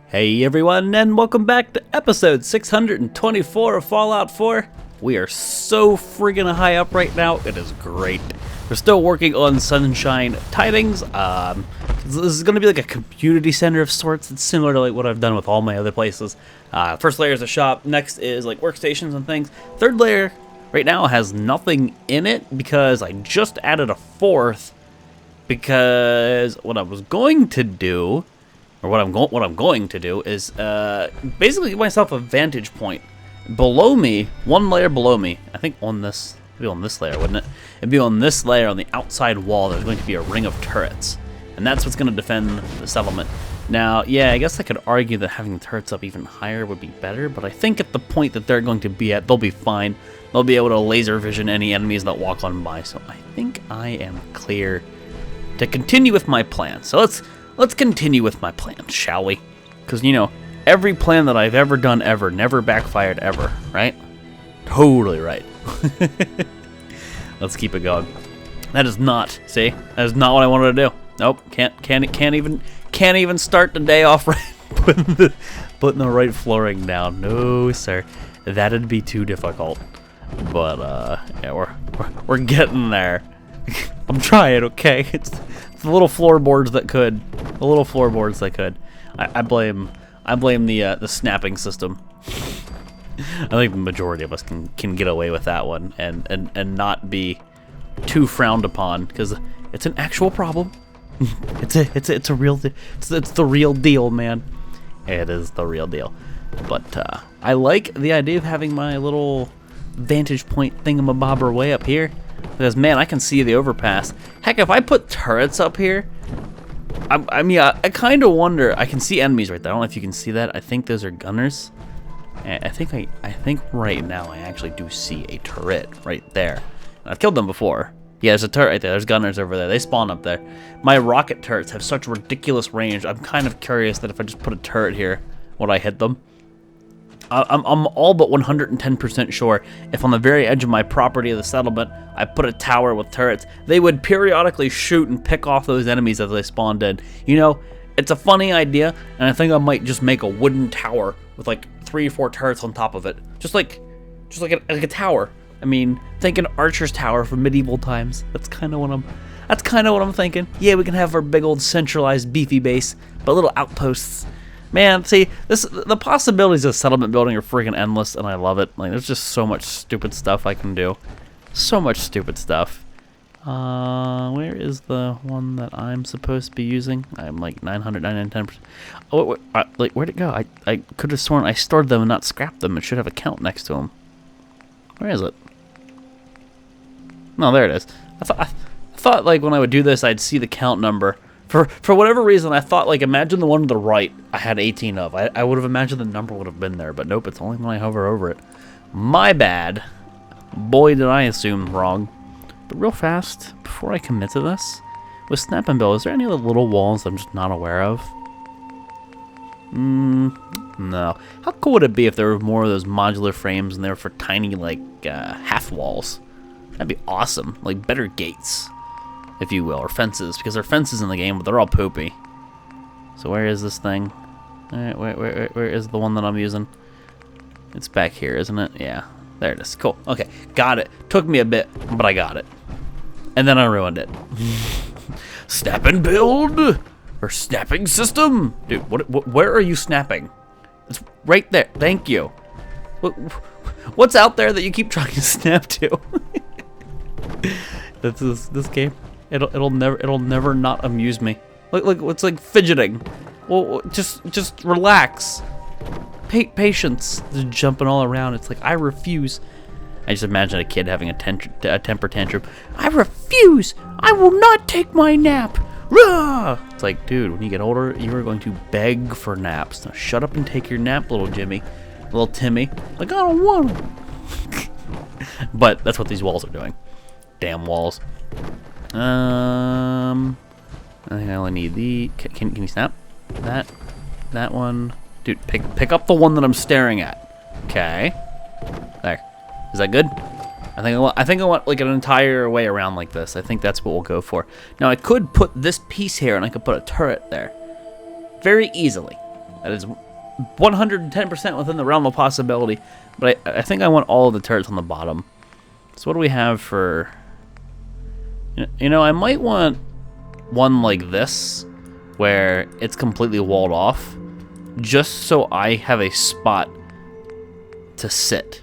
Hey everyone, and welcome back to episode 624 of Fallout 4. We are so friggin' high up right now, it is great. We're still working on Sunshine Tidings. This is going to be like a community center of sorts. It's similar to like what I've done with all my other places. First layer is a shop, next is like workstations and things. Third layer right now has nothing in it because I just added a fourth, because what I was going to do, or what I'm going to do is basically give myself a vantage point below me, one layer below me. I think on this, it'd be on this layer, wouldn't it? It'd be on this layer on the outside wall. There's going to be a ring of turrets, and that's what's going to defend the settlement. Now, yeah, I guess I could argue that having turrets up even higher would be better, but I think at the point that they're going to be at, they'll be fine. They'll be able to laser vision any enemies that walk on by. So I think I am clear to continue with my plan. So let's continue with my plan, shall we? Because, you know, every plan that I've ever done ever never backfired ever, right? Totally right. Let's keep it going. That is not, see? That is not what I wanted to do. Nope, can't even start the day off right putting the right flooring down. No, sir. That'd be too difficult. But yeah, we're getting there. I'm trying, okay? It's the little floorboards that could. The little floorboards that could. I blame the snapping system. I think the majority of us can get away with that one and not be too frowned upon, because it's an actual problem. It's the real deal, man. It is the real deal. But I like the idea of having my little vantage point thingamabobber way up here, because man, I can see the overpass. Heck, if I put turrets up here, I mean, I kind of wonder. I can see enemies right there. I don't know if you can see that. I think those are gunners. I think right now I actually do see a turret right there. I've killed them before. Yeah, there's a turret right there. There's gunners over there. They spawn up there. My rocket turrets have such ridiculous range. I'm kind of curious that if I just put a turret here, would I hit them? I'm all but 110% sure if on the very edge of my property of the settlement I put a tower with turrets, they would periodically shoot and pick off those enemies as they spawned in. You know, it's a funny idea, and I think I might just make a wooden tower with like 3 or 4 turrets on top of it, just like a tower. I mean, think an archer's tower from medieval times. That's kind of what I'm thinking. Yeah, we can have our big old centralized beefy base, but little outposts. Man, see, the possibilities of settlement building are freaking endless, and I love it. Like, there's just so much stupid stuff I can do. So much stupid stuff. Where is the one that I'm supposed to be using? I'm like 910%. Oh, like, where'd it go? I could have sworn I stored them and not scrapped them. It should have a count next to them. Where is it? No, there it is. I thought like when I would do this, I'd see the count number. For whatever reason, I thought, like, imagine the one to the right I had 18 of. I would have imagined the number would have been there, but nope, it's only when I hover over it. My bad. Boy, did I assume wrong. But real fast, before I commit to this, with Snap and Bill, is there any other little walls I'm just not aware of? No. How cool would it be if there were more of those modular frames and they were for tiny, like, half walls? That'd be awesome. Like, better gates, if you will, or fences, because there are fences in the game, but they're all poopy. So where is this thing? Alright, where is the one that I'm using? It's back here, isn't it? Yeah, there it is. Cool. Okay, got it. Took me a bit, but I got it. And then I ruined it. Snap and build, or snapping system, dude. Where are you snapping? It's right there. Thank you. What's out there that you keep trying to snap to? That's this game. It'll never not amuse me. Look, it's like fidgeting. Well, just relax. Patience. Just jumping all around. It's like, I refuse. I just imagine a kid having a temper tantrum. I refuse. I will not take my nap. Rah! It's like, dude, when you get older, you are going to beg for naps. Now shut up and take your nap, little Jimmy, little Timmy. Like, I don't want them. But that's what these walls are doing. Damn walls. I think I only need the. Can you snap that one, dude? Pick up the one that I'm staring at. Okay, there. Is that good? I think I want like an entire way around like this. I think that's what we'll go for. Now I could put this piece here and I could put a turret there, very easily. That is 110% within the realm of possibility. But I think I want all of the turrets on the bottom. So what do we have for... You know, I might want one like this, where it's completely walled off, just so I have a spot to sit.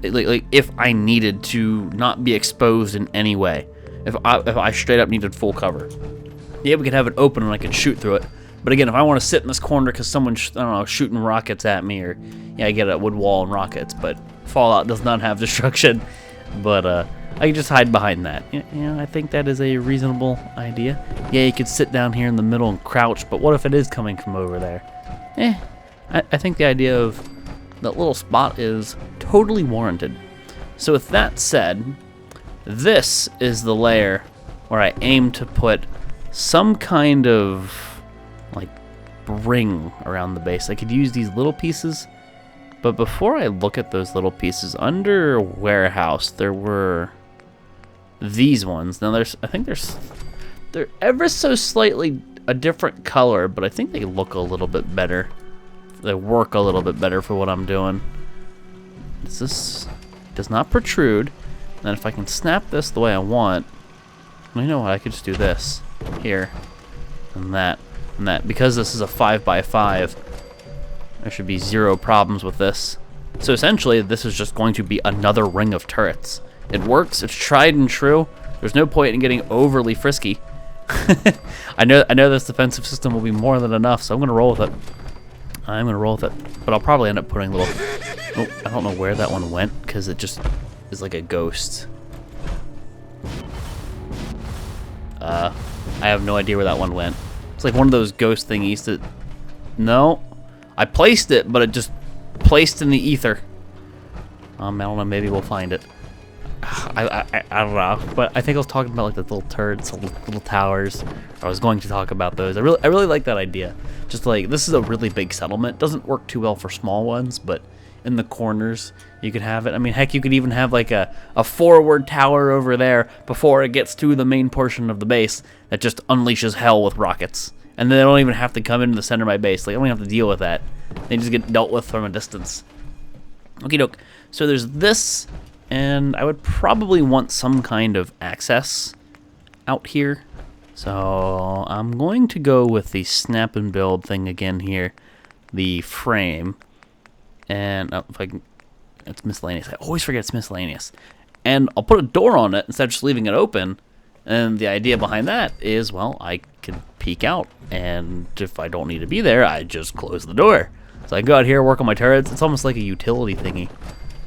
Like if I needed to not be exposed in any way. If I straight up needed full cover. Yeah, we could have it open and I could shoot through it. But again, if I want to sit in this corner because someone's, I don't know, shooting rockets at me, or yeah, I get a wood wall and rockets, but Fallout does not have destruction. But I can just hide behind that. You know, I think that is a reasonable idea. Yeah, you could sit down here in the middle and crouch, but what if it is coming from over there? I think the idea of that little spot is totally warranted. So with that said, this is the layer where I aim to put some kind of like ring around the base. I could use these little pieces, but before I look at those little pieces, under warehouse there were these ones. Now I think they're ever so slightly a different color, but I think they look a little bit better. They work a little bit better for what I'm doing. This does not protrude. And if I can snap this the way I want, you know what? I could just do this here and that. And that, because this is a 5x5, there should be zero problems with this. So essentially, this is just going to be another ring of turrets. It works. It's tried and true. There's no point in getting overly frisky. I know this defensive system will be more than enough, so I'm gonna roll with it. I'm gonna roll with it, but I'll probably end up putting little. Oh, I don't know where that one went because it just is like a ghost. I have no idea where that one went. It's like one of those ghost thingies that... No. I placed it, but it just placed in the ether. I don't know, maybe we'll find it. I don't know, but I think I was talking about like the little turrets, little towers. I was going to talk about those. I really like that idea. Just like, this is a really big settlement. Doesn't work too well for small ones, but in the corners you could have it. I mean, heck, you could even have like a forward tower over there before it gets to the main portion of the base that just unleashes hell with rockets. And then they don't even have to come into the center of my base. Like, I don't even have to deal with that. They just get dealt with from a distance. Okie doke. So there's this, and I would probably want some kind of access out here. So I'm going to go with the snap and build thing again here. The frame. And if I can, it's miscellaneous. I always forget it's miscellaneous. And I'll put a door on it instead of just leaving it open. And the idea behind that is, well, I can peek out, and if I don't need to be there, I just close the door. So I can go out here, work on my turrets. It's almost like a utility thingy.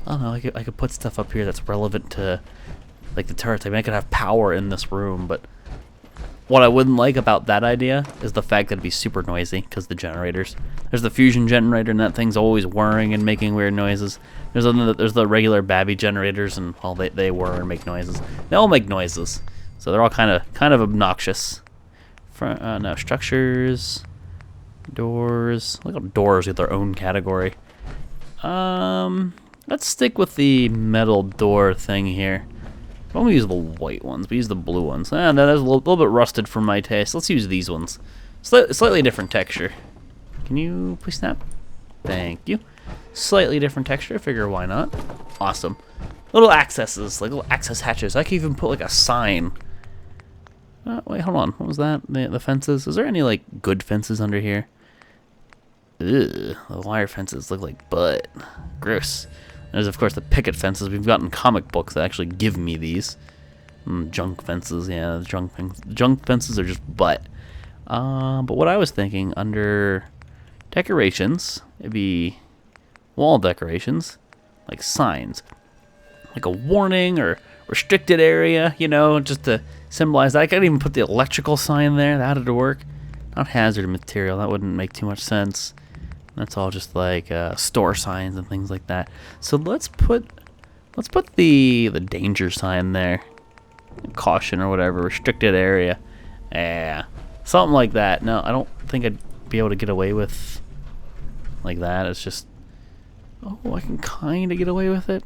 I don't know, I could put stuff up here that's relevant to like the turrets. I mean, I could have power in this room, but what I wouldn't like about that idea is the fact that it'd be super noisy because the generators. There's the fusion generator, and that thing's always whirring and making weird noises. There's the regular Babby generators, and well, they whir and make noises. They all make noises. So they're all kind of obnoxious. No, structures, doors. Look at doors get their own category. Let's stick with the metal door thing here. Why don't we use the white ones? We use the blue ones. No, that's a little bit rusted for my taste. Let's use these ones. Slightly different texture. Can you please snap? Thank you. Slightly different texture. Figure why not? Awesome. Little accesses, like little access hatches. I can even put like a sign. Wait, hold on. What was that? The fences? Is there any like good fences under here? Ugh, the wire fences look like butt. Gross. There's of course the picket fences. We've gotten comic books that actually give me these. Junk fences, yeah, the junk fences are just butt. But what I was thinking under decorations, it'd be wall decorations, like signs, like a warning or restricted area, you know, just to symbolize that. I could even put the electrical sign there. That'd work. Not hazard material. That wouldn't make too much sense. That's all just like store signs and things like that. So let's put the danger sign there. Caution or whatever. Restricted area. Yeah. Something like that. No, I don't think I'd be able to get away with like that. It's just... Oh, I can kind of get away with it.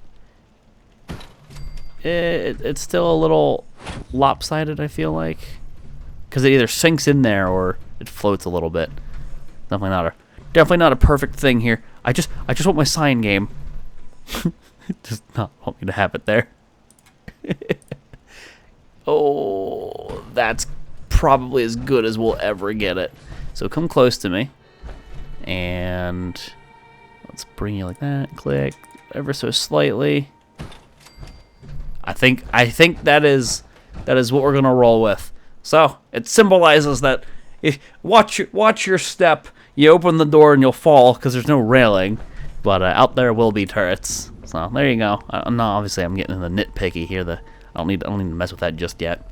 It's still a little lopsided, I feel like. Because it either sinks in there or it floats a little bit. Definitely not a perfect thing here. I just want my sign game. Just not want me to have it there. Oh, that's probably as good as we'll ever get it. So come close to me. And let's bring you like that. Click ever so slightly. I think that is what we're gonna roll with. So it symbolizes that if watch your step. You open the door and you'll fall because there's no railing, but out there will be turrets. So there you go. No, obviously I'm getting in the nitpicky here. I don't need to mess with that just yet.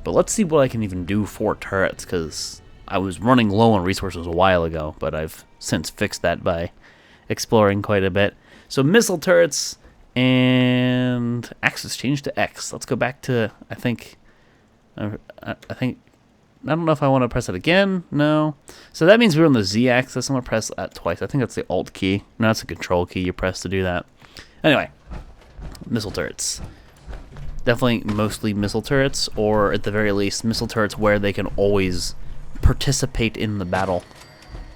But let's see what I can even do for turrets, because I was running low on resources a while ago, but I've since fixed that by exploring quite a bit. So missile turrets and axis changed to X. Let's go back to I don't know if I want to press it again. No. So that means we're on the Z axis. I'm going to press that twice. I think that's the Alt key. No, that's the Control key you press to do that. Anyway, missile turrets. Definitely mostly missile turrets, or at the very least, missile turrets where they can always participate in the battle.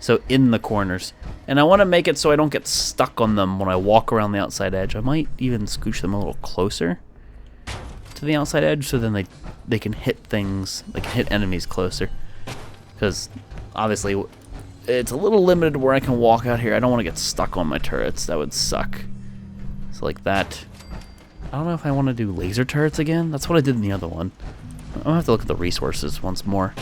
So in the corners. And I want to make it so I don't get stuck on them when I walk around the outside edge. I might even scooch them a little closer to the outside edge, so then they can hit things, they can hit enemies closer. Because obviously it's a little limited where I can walk out here. I don't want to get stuck on my turrets. That would suck. So like that. I don't know if I want to do laser turrets again. That's what I did in the other one. I'm gonna have to look at the resources once more,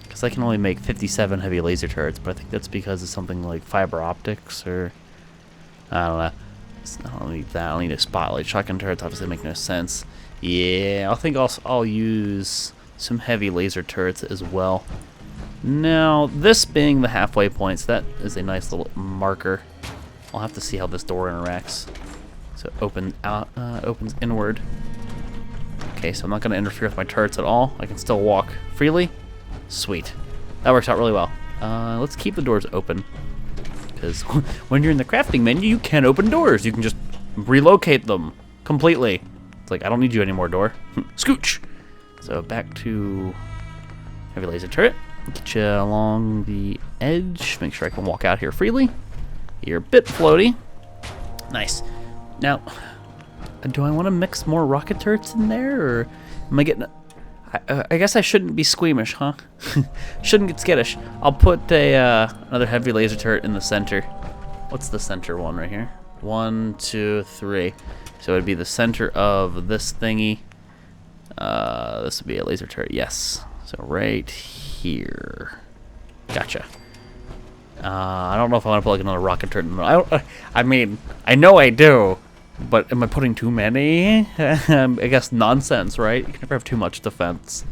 because I can only make 57 heavy laser turrets, but I think that's because of something like fiber optics, or I don't know. I don't need that. I don't need a spotlight. Shotgun turrets obviously make no sense. Yeah, I think I'll use some heavy laser turrets as well. Now, this being the halfway points, that is a nice little marker. I'll have to see how this door interacts. So opens inward. Okay, so I'm not going to interfere with my turrets at all. I can still walk freely. Sweet. That works out really well. Let's keep the doors open, because when you're in the crafting menu, you can open doors. You can just relocate them completely. It's like, I don't need you anymore, door. Scooch! So back to heavy laser turret. Get you along the edge. Make sure I can walk out here freely. You're a bit floaty. Nice. Now, do I want to mix more rocket turrets in there, or am I getting... I guess I shouldn't be squeamish, huh? Shouldn't get skittish. I'll put another heavy laser turret in the center. What's the center one right here? 1, 2, 3. So it'd be the center of this thingy. This would be a laser turret, yes. So right here. Gotcha. I don't know if I want to put like another rocket turret in the... I mean, I know I do, but am I putting too many? I guess nonsense, right? You can never have too much defense.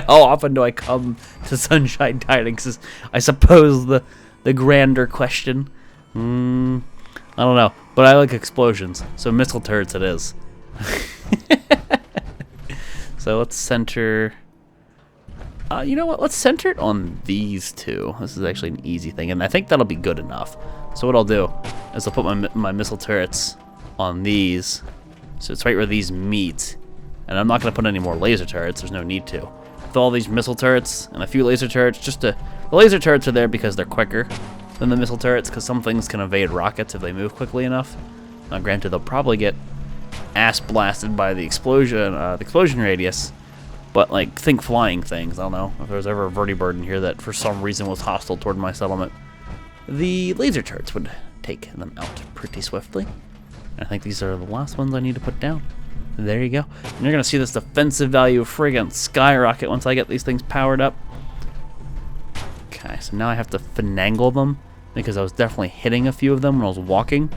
How often do I come to Sunshine Tidings is, I suppose, the grander question. I don't know, but I like explosions, so missile turrets it is. So let's center... you know what? Let's center it on these two. This is actually an easy thing, and I think that'll be good enough. So what I'll do is I'll put my missile turrets on these, so it's right where these meet. And I'm not going to put any more laser turrets. There's no need to. With all these missile turrets and a few laser turrets, the laser turrets are there because they're quicker than the missile turrets, because some things can evade rockets if they move quickly enough. Now, granted, they'll probably get ass blasted by the explosion radius. But, like, think flying things. I don't know if there was ever a vertibird in here that for some reason was hostile toward my settlement. The laser turrets would take them out pretty swiftly. I think these are the last ones I need to put down. There you go. And you're going to see this defensive value friggin' skyrocket once I get these things powered up. Okay, so now I have to finagle them, because I was definitely hitting a few of them when I was walking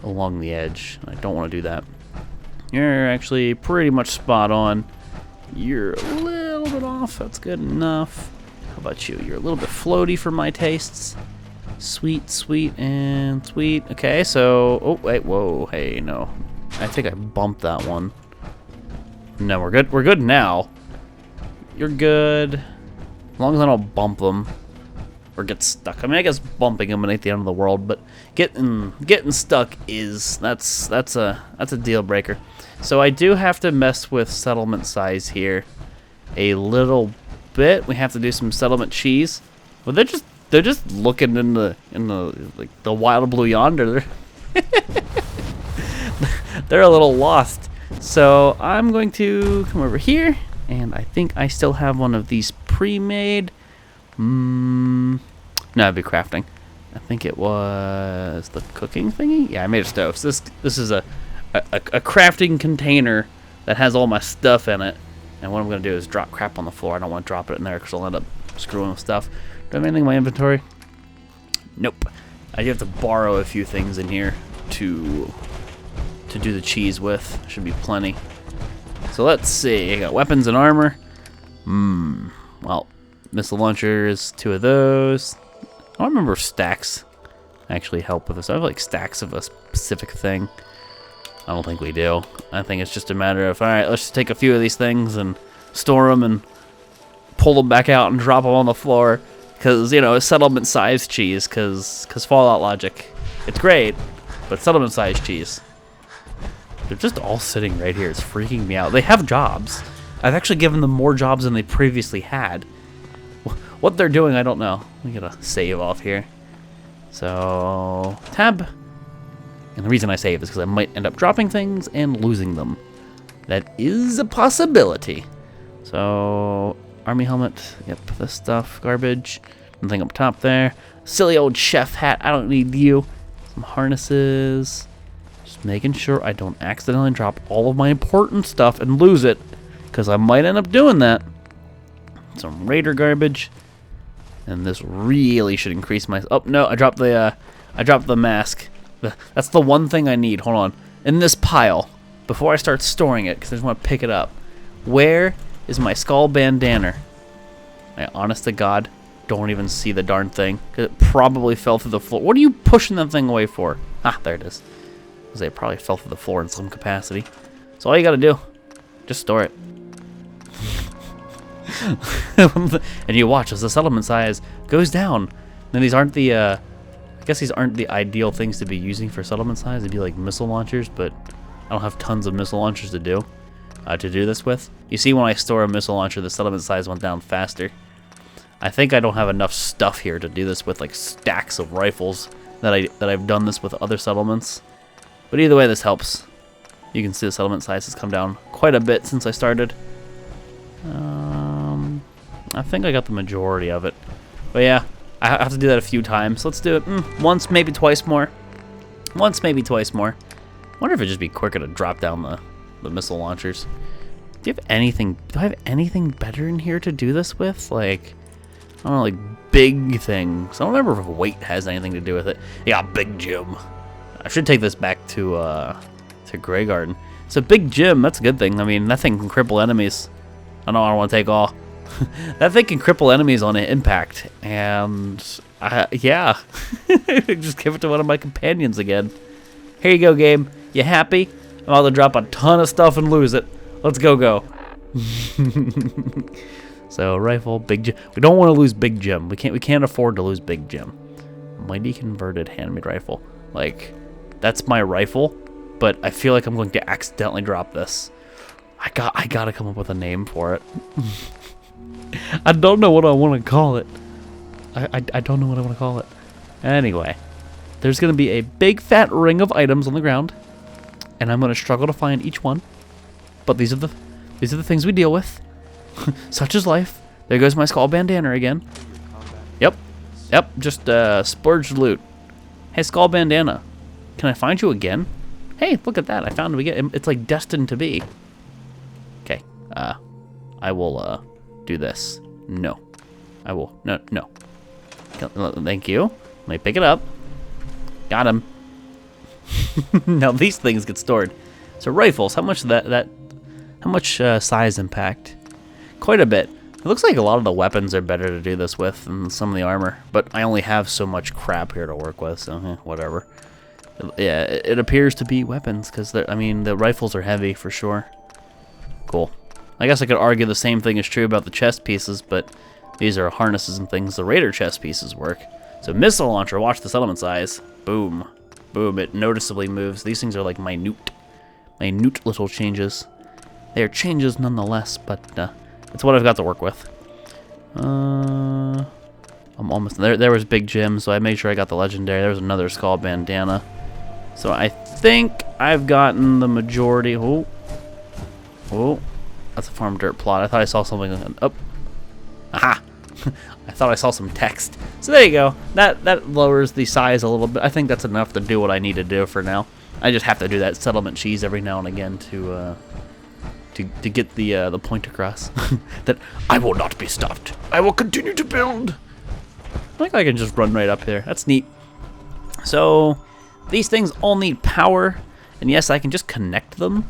along the edge. I don't want to do that. You're actually pretty much spot on. You're a little bit off. That's good enough. How about you? You're a little bit floaty for my tastes. Sweet, sweet, and sweet. Okay, so... Oh, wait, whoa. Hey, no. I think I bumped that one. No, we're good. We're good now. You're good. As long as I don't bump them or get stuck. I mean, I guess bumping them ain't the end of the world, but getting stuck is... That's a deal breaker. So I do have to mess with settlement size here a little bit. We have to do some settlement cheese. But they're just looking in the like the wild blue yonder. They're a little lost. So I'm going to come over here, and I think I still have one of these pre-made. No, it'd be crafting. I think it was the cooking thingy. Yeah, I made a stove. So this is a crafting container that has all my stuff in it. And what I'm gonna do is drop crap on the floor. I don't want to drop it in there because I'll end up screwing with stuff. Do I have anything in my inventory? Nope. I do have to borrow a few things in here to do the cheese with. Should be plenty. So let's see. I got weapons and armor. Well, missile launchers, 2 of those. I don't remember if stacks actually help with this. I have like stacks of a specific thing. I don't think we do. I think it's just a matter of, all right, let's just take a few of these things and store them and pull them back out and drop them on the floor. Because, you know, it's settlement size cheese, because Fallout logic. It's great, but settlement size cheese. They're just all sitting right here. It's freaking me out. They have jobs. I've actually given them more jobs than they previously had. What they're doing, I don't know. We gotta save off here. So, tab. And the reason I save is because I might end up dropping things and losing them. That is a possibility. So, army helmet. Yep, this stuff. Garbage. Nothing up top there. Silly old chef hat. I don't need you. Some harnesses. Just making sure I don't accidentally drop all of my important stuff and lose it. Because I might end up doing that. Some raider garbage. And this really should increase my... Oh, no, I dropped the mask. That's the one thing I need. Hold on. In this pile, before I start storing it, because I just want to pick it up, where is my skull bandana? I honest to God don't even see the darn thing, because it probably fell through the floor. What are you pushing that thing away for? Ah, there it is. Because it probably fell through the floor in some capacity. So all you got to do, just store it. And you watch as the settlement size goes down. Then these aren't the... I guess these aren't the ideal things to be using for settlement size. It'd be like missile launchers, but I don't have tons of missile launchers to do this with. You see, when I store a missile launcher, the settlement size went down faster. I think I don't have enough stuff here to do this with, like stacks of rifles that I've done this with other settlements. But either way, this helps. You can see the settlement size has come down quite a bit since I started. I think I got the majority of it. But yeah. I have to do that a few times. Let's do it once, maybe twice more. Once, maybe twice more. I wonder if it'd just be quicker to drop down the missile launchers. Do you have anything? Do I have anything better in here to do this with? Like, I don't know, like big things. I don't remember if weight has anything to do with it. Yeah, Big Jim. I should take this back to Grey Garden. So Big Jim, that's a good thing. I mean, that thing can cripple enemies. I know I don't want to take all. That thing can cripple enemies on impact, and yeah, just give it to one of my companions again. Here you go, game. You happy? I'm about to drop a ton of stuff and lose it. Let's go. So rifle, Big Jim. We don't want to lose Big Jim. We can't afford to lose Big Jim. Mighty converted handmade rifle. Like, that's my rifle, but I feel like I'm going to accidentally drop this. I gotta come up with a name for it. I don't know what I want to call it. I don't know what I want to call it. Anyway, there's going to be a big fat ring of items on the ground, and I'm going to struggle to find each one. But these are the things we deal with. Such is life. There goes my skull bandana again. Yep. Just splurged loot. Hey, skull bandana, can I find you again? Hey, look at that. I found it again. It's like destined to be. Okay. I will do this. No. I will. No. Thank you. Let me pick it up. Got him. Now these things get stored. So rifles, how much how much size impact? Quite a bit. It looks like a lot of the weapons are better to do this with than some of the armor, but I only have so much crap here to work with, so whatever. Yeah, it appears to be weapons, because I mean, the rifles are heavy for sure. Cool. I guess I could argue the same thing is true about the chest pieces, but these are harnesses and things. The raider chest pieces work. So missile launcher, watch the settlement size. Boom. Boom, it noticeably moves. These things are like minute little changes. They are changes nonetheless, but it's what I've got to work with. I'm almost there. There was Big Jim, so I made sure I got the legendary. There was another skull bandana. So I think I've gotten the majority. Oh, oh, that's a farm dirt plot. I thought I saw something. Oh, aha! I thought I saw some text. So there you go. That lowers the size a little bit. I think that's enough to do what I need to do for now. I just have to do that settlement cheese every now and again to get the point across that I will not be stopped. I will continue to build. I think I can just run right up here. That's neat. So these things all need power, and yes, I can just connect them.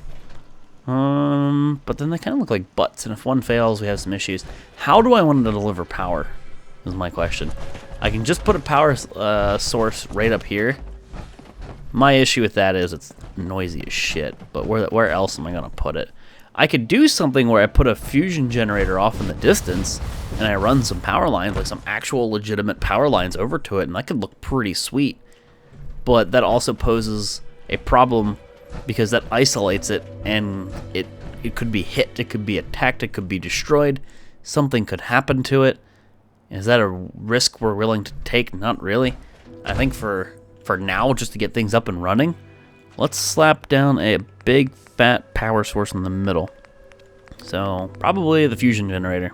But then they kind of look like butts, and if one fails, we have some issues. How do I want to deliver power? Is my question. I can just put a power source right up here. My issue with that is it's noisy as shit. But where else am I gonna put it? I could do something where I put a fusion generator off in the distance, and I run some power lines, like some actual legitimate power lines over to it, and that could look pretty sweet. But that also poses a problem because that isolates it, and it could be hit, it could be attacked, it could be destroyed. Something could happen to it. Is that a risk we're willing to take? Not really. I think for now, just to get things up and running, let's slap down a big fat power source in the middle. So probably the fusion generator.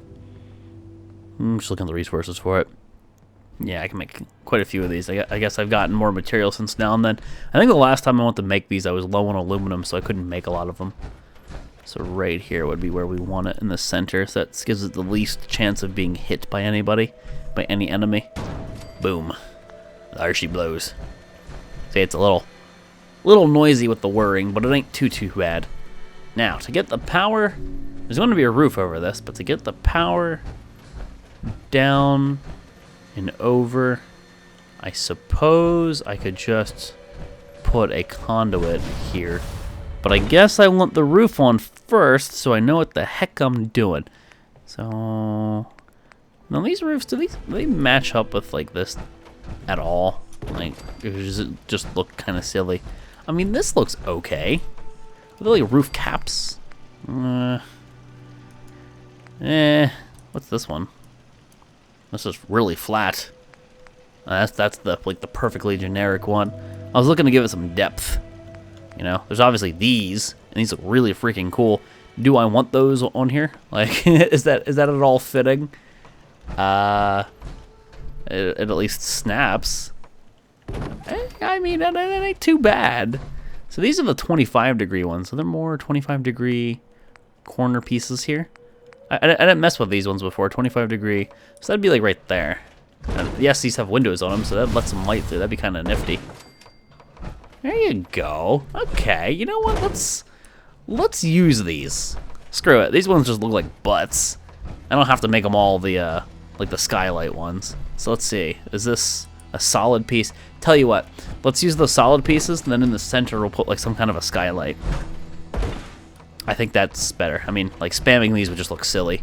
I'm just looking at the resources for it. Yeah, I can make quite a few of these. I guess I've gotten more material since now and then. I think the last time I went to make these, I was low on aluminum, so I couldn't make a lot of them. So right here would be where we want it, in the center. So that gives it the least chance of being hit by anybody, by any enemy. Boom. There she blows. See, it's a little noisy with the whirring, but it ain't too bad. Now, to get the power, there's going to be a roof over this, but to get the power down and over, I suppose I could just put a conduit here. But I guess I want the roof on first, so I know what the heck I'm doing. So now these roofs, do they match up with like this at all? Like, does it just look kind of silly? I mean, this looks okay. Are they like roof caps? What's this one? This is really flat. That's the like the perfectly generic one. I was looking to give it some depth. You know, there's obviously these, and these look really freaking cool. Do I want those on here? Like, is that at all fitting? It at least snaps. I mean, that ain't too bad. So these are the 25-degree ones. So they're more 25-degree corner pieces here. I didn't mess with these ones before, 25-degree. So that'd be like right there. And yes, these have windows on them, so that lets some light through. That'd be kind of nifty. There you go. Okay, you know what? Let's use these. Screw it. These ones just look like butts. I don't have to make them all the like the skylight ones. So let's see. Is this a solid piece? Tell you what. Let's use the solid pieces, and then in the center we'll put like some kind of a skylight. I think that's better. I mean, like spamming these would just look silly.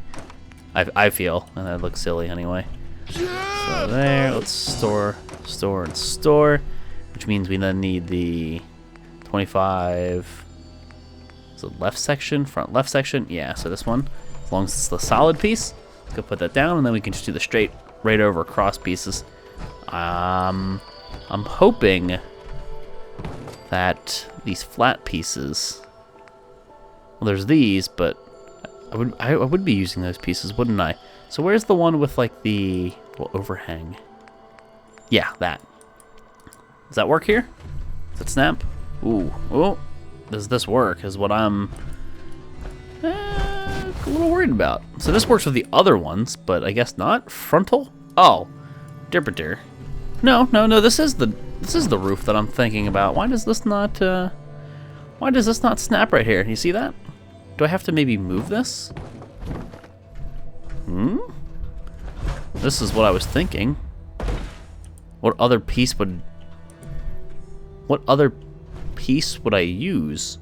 I feel, and that looks silly anyway. So there. Let's store, and store. Which means we then need the 25, is it left section, front left section? Yeah, so this one, as long as it's the solid piece, let's go put that down, and then we can just do the straight right over cross pieces. I'm hoping that these flat pieces, well, there's these, but I would be using those pieces, wouldn't I? So where's the one with like the little overhang? Yeah, that. Does that work here? Does it snap? Ooh. Oh. Does this work is what I'm a little worried about. So this works with the other ones, but I guess not. Frontal? Oh. Dipperter. No. This is the roof that I'm thinking about. Why does this not snap right here? You see that? Do I have to maybe move this? This is what I was thinking. What other piece would I use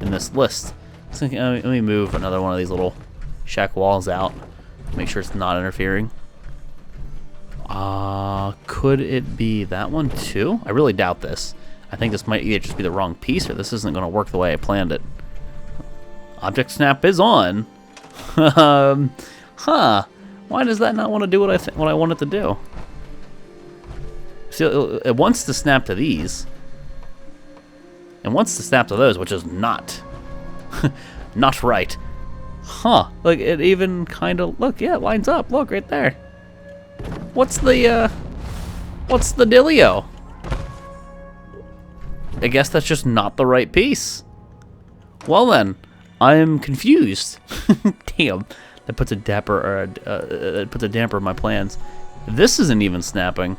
in this list? So, let me move another one of these little shack walls out. Make sure it's not interfering. Could it be that one too? I really doubt this. I think this might either just be the wrong piece or this isn't going to work the way I planned it. Object snap is on. Why does that not want to do what I want it to do? See, it wants to snap to these. It wants to snap to those, which is not. Not right. Huh. Like, it even kind of... Look, yeah, it lines up. Look, right there. What's the dealio? I guess that's just not the right piece. Well then, I'm confused. Damn. That puts a damper in my plans. This isn't even snapping.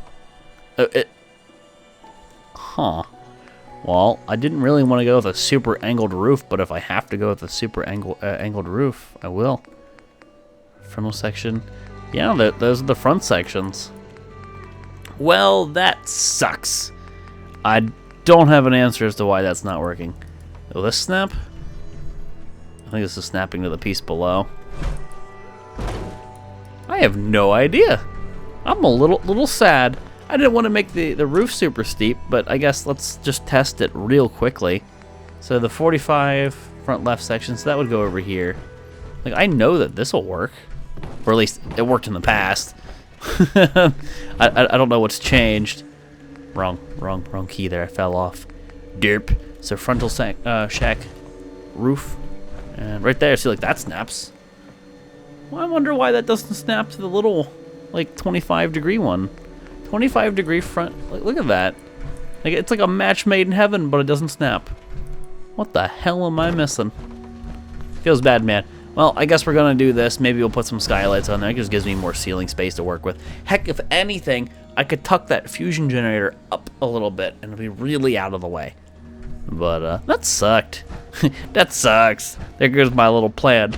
Huh. Well, I didn't really want to go with a super angled roof, but if I have to go with a super angled roof, I will. Frontal section. Yeah, those are the front sections. Well, that sucks. I don't have an answer as to why that's not working. Will this snap? I think this is snapping to the piece below. I have no idea. I'm a little sad. I didn't want to make the roof super steep, but I guess let's just test it real quickly. So the 45 front left section, so that would go over here. Like, I know that this will work. Or at least it worked in the past. I don't know what's changed. Wrong key there. I fell off. Derp. So frontal shack roof. And right there, see, like, that snaps. Well, I wonder why that doesn't snap to the little, like, 25-degree one. 25-degree front. Like, look at that. Like, it's like a match made in heaven, but it doesn't snap. What the hell am I missing? Feels bad, man. Well, I guess we're gonna do this. Maybe we'll put some skylights on there. It just gives me more ceiling space to work with. Heck, if anything, I could tuck that fusion generator up a little bit, and it'll be really out of the way. But, that sucked. That sucks. There goes my little plan.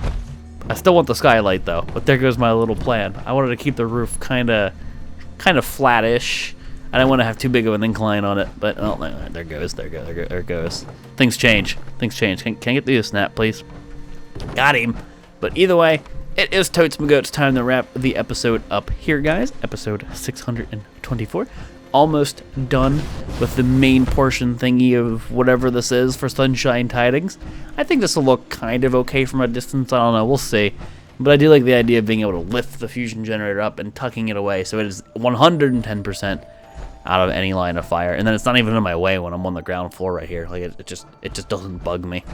I still want the skylight, though, but there goes my little plan. I wanted to keep the roof kind of flattish. I didn't want to have too big of an incline on it, but, oh, there it goes. Things change. Can I get the snap, please? Got him. But either way, it is totes my goats time to wrap the episode up here, guys. Episode 624. Almost done with the main portion thingy of whatever this is for Sunshine Tidings. I think this will look kind of okay from a distance. I don't know. We'll see. But I do like the idea of being able to lift the fusion generator up and tucking it away so it is 110% out of any line of fire. And then it's not even in my way when I'm on the ground floor right here. Like, it just doesn't bug me.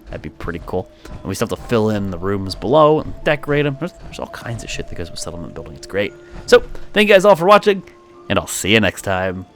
That'd be pretty cool. And we still have to fill in the rooms below and decorate them. There's all kinds of shit that goes with settlement building. It's great. So, thank you guys all for watching, and I'll see you next time.